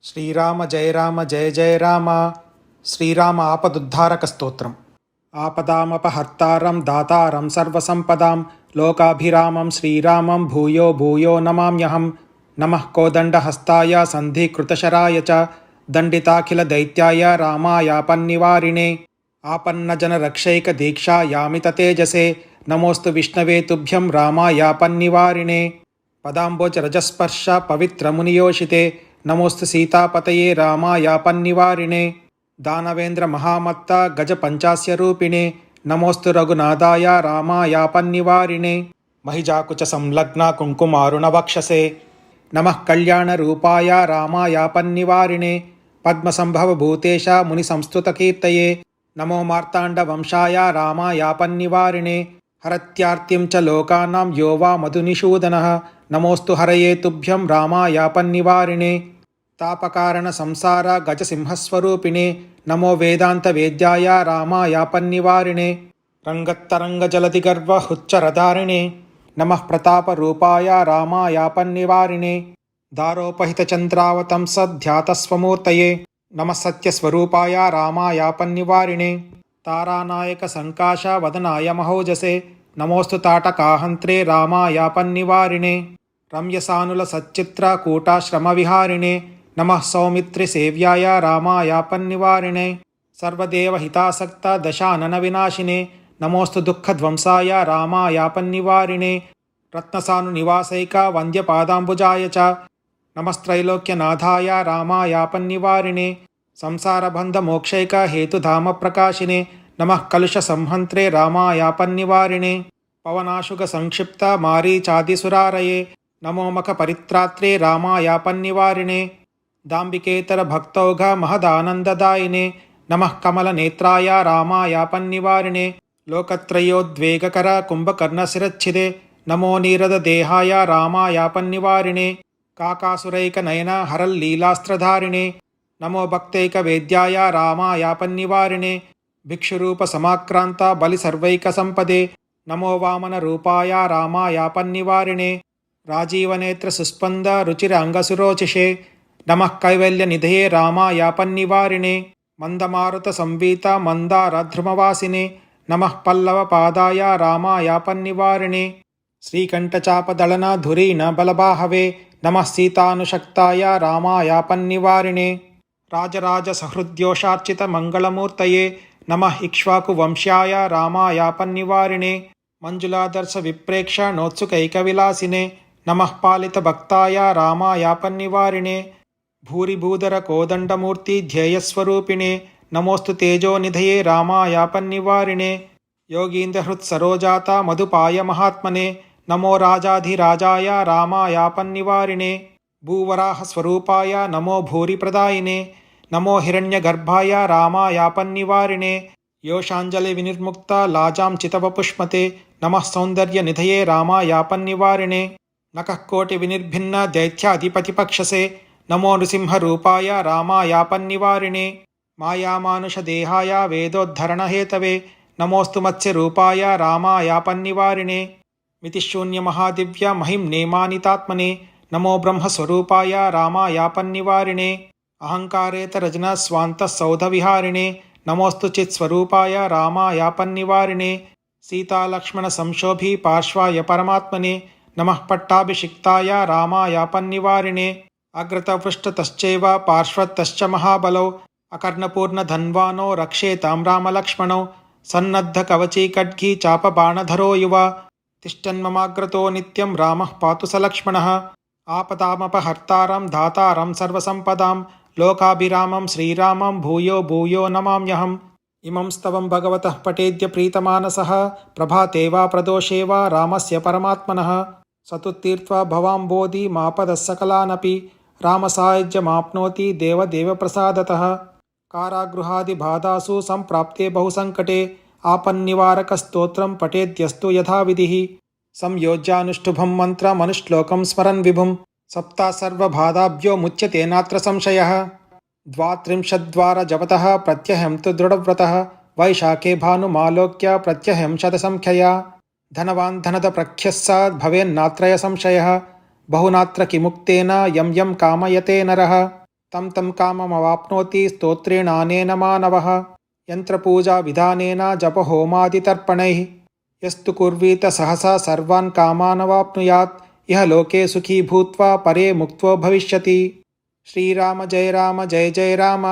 శ్రీరామ జయ రామ జయ జయ రామ. శ్రీరామ ఆపదుద్ధారక స్తోత్రం. ఆపదామపహర్తారం దాతారం సర్వసంపదాం లోకాభిరామం శ్రీరామం భూయో భూయో నమామ్యహం. నమః కోదండహస్తాయ సంధికృతశరాయ చ దండితాఖిల దైత్యాయ రామాయాపన్నివారిణే ఆపన్నజనరక్షైక దీక్షాయామిత తేజసే నమోస్తు విష్ణవే తుభ్యం రామాయాపన్నివారిణే పదాంబోజరజస్పర్శ పవిత్రమునియోషితే నమోస్తు సీతాపతయే రామాయాపన్నివారిణే దానవేంద్ర మహామత్త గజ పంచాస్య రూపిణే నమోస్తు రఘునాథాయ రామాయాపన్నివారిణే మహిజాకుచ సంలగ్న కుంకుమారుణ వక్షసే నమః కళ్యాణ రూపాయ రామాయాపన్నివారిణే పద్మసంభవ భూతేశ ముని సంస్తుత కీర్తయే నమో మార్తాండ వంశాయ రామాయాపన్నివారిణే హరత్యార్తిం చ లోకానాం యో వా మధునిషూదనః నమోస్తు హరయే తుభ్యం రామాయాపన్నివారిణే తాపకారణ సంసార గజసింహస్వరూపిణే నమో వేదాంత వేద్యాయ రామాయాపన్నివారిణే రంగత్తరంగజలధిగర్వ హుచ్చరధారిణే నమః ప్రతాపరూపాయ రామాయాపన్నివారిణే దారోపహితచంద్రావతంస ధ్యాతస్వమూర్తయే నమః సత్యస్వరూపాయ రామాయాపన్నివారిణే తారానాయక సంకాశ వదనాయ మహోజసే నమోస్తు తాటకాహంత్రే రామాయాపన్నివారిణే రమ్యసానుల సచ్చిత్ర కూటాశ్రమ విహారిణే నమః సౌమిత్రి సేవ్యాయ రామాయాపన్నివారిణే సర్వదేవహితాసక్త దశానన వినాశినే నమోస్తు దుఃఖధ్వంసాయ రామాయాపన్నివారిణే రత్నసాను నివాసైక వంద్యపాదాంబుజాయ చ నమస్త్రైలోక్యనాథాయ రామాయాపన్నివారిణే సంసారబంధమోక్షైక హేతుధామ ప్రకాశినే నమః కలుష సంహంత్రే రామాయాపన్నివారిణే పవనాశుగ సంక్షిప్త మారీచాదిసురారయే నమో మఖ పరిత్రాత్రే రామాయాపన్నివారిణే దాంబికేతర భక్తౌఘ మహదానందదాయినే నమః కమలనేత్రాయ రామాయాపన్నివారిణే లోకత్రయోద్వేగకర కుంభకర్ణశిరచ్ఛిదే నమో నీరద దేహాయ రామాయాపన్నివారిణే కాకాసురైక నయన హరల్లీలాస్త్రధారిణే నమో భక్తైక వేద్యాయ రామాయాపన్నివారిణే భిక్షురూప సమాక్రాంత బలి సర్వైక సంపదే నమో వామన రూపాయ రామాయాపన్నివారిణే రాజీవనేత్ర సుస్పంద రుచిరాంగసురోచిషే నమః కైవల్య నిధయే రామాయాపన్నివారిణే మందమారుత సంవీత మందారధ్రుమవాసినే నమః పల్లవ పాదాయ రామాయాపన్నివారిణే శ్రీకంఠచాపదళన ధురీణ బలబాహవే నమః సీతానుషక్తాయ రామాయాపన్నివారిణే రాజరాజ సహృద్యోషార్చిత మంగళమూర్తయే నమః ఇక్ష్వాకు వంశ్యాయ రామాయాపన్నివారిణే మంజులాదర్శ విప్రేక్ష నోత్సుకైక విలాసినే నమః పాలిత భక్తాయ రామాయాపన్నివారిణే భూరిభూధర కోదండమూర్తి ధ్యేయస్వరూపిణే నమోస్తు తేజోనిధయే రామాయాపన్నివారిణే యోగీంద్రహృత్ సరోజాత మధుపాయ మహాత్మనే నమో రాజాధిరాజాయ రామాయాపన్నివారిణే భూవరాహ స్వరూపాయ నమో భూరిప్రదాయినే నమో హిరణ్యగర్భాయ రామాయాపన్నివారిణే యోషాంజలి వినిర్ముక్త లాజాం చితవపుష్మతే నమః సౌందర్యనిధయే రామాయాపన్నివారిణే నఖఃకోటి వినిర్భిన్న దైత్యాధిపతిపక్షసే నమో నృసింహరూపాయ రామాయాపన్నివారిణే మాయామానుషదేహాయ వేదోద్ధరణహేతవే నమోస్తు మత్స్యరూపాయ రామాయాపన్నివారిణే మితిశూన్యమహాదివ్య మహింనేమానితాత్మనే నమో బ్రహ్మస్వరూపాయ రామాయాపన్నివారిణే అహంకారేతరజన స్వాంత సౌధవిహారిణే నమోస్తు చిత్స్వరూపాయ రామాయాపన్నివారిణే సీతాలక్ష్మణ సంశోభి పార్శ్వాయ పరమాత్మనే నమః పట్టాభిషిక్తాయ రామాయాపన్నివారిణే అగ్రతపృష్ఠతశ్చైవ పార్శ్వతశ్చ మహాబలౌ అకర్ణపూర్ణధన్వానో రక్షేతాం రామలక్ష్మణౌ సన్నద్ధ కవచీ ఖడ్గీ చాపబాణధరో యువ తిష్టన్మమాగ్రతో నిత్యం రామః పాతు సలక్ష్మణః ఆపదామపహర్తారం దాతారం సర్వసంపదాం లోకాభిరామం శ్రీరామం భూయో భూయో నమామ్యహం. ఇమం స్తవం భగవతః పఠేద్య ప్రీతమానసః ప్రభాతే వా ప్రదోషే వా రామస్య పరమాత్మనః సతు తీర్త్వా భవాంబోధి మాపదః సకలానపి రామసాయుజ్యమాప్నోతి దేవదేవప్రసాదతః కారాగృహాదిబాధాసు సంప్రాప్తే బహుసంకటే ఆపన్నివారకస్తోత్రం పఠేద్యస్తు యథావిధిః సంయోజ్యానుష్ఠుభం మంత్రమనుశ్లోకం స్మరన్ విభుం సప్తా సర్వబాధాభ్యో ముచ్యతే నాత్ర సంశయః ద్వాత్రింశద్వార జపతః ప్రత్యహం తు దృఢవ్రతః వైశాఖే భానుమాలోక్య ప్రత్యహం శతసంఖ్యయా ధనవాన్ ధనద ప్రఖ్యస్సాద్ భవేన్నాత్రయ సంశయః బహునాత్ర కిముక్తేన యం యం కామయతే నరః तं तं काममवाप्नोति स्तोत्रेण अनेन मानवः। यन्त्रपूजाविधानेन जपहोमादितर्पणैः यस्तु कुर्वीत सहसा सर्वान् कामानवाप्नुयात्। इह लोके सुखी भूत्वा परे मुक्तो भविष्यति। श्रीराम जय राम जय जय राम।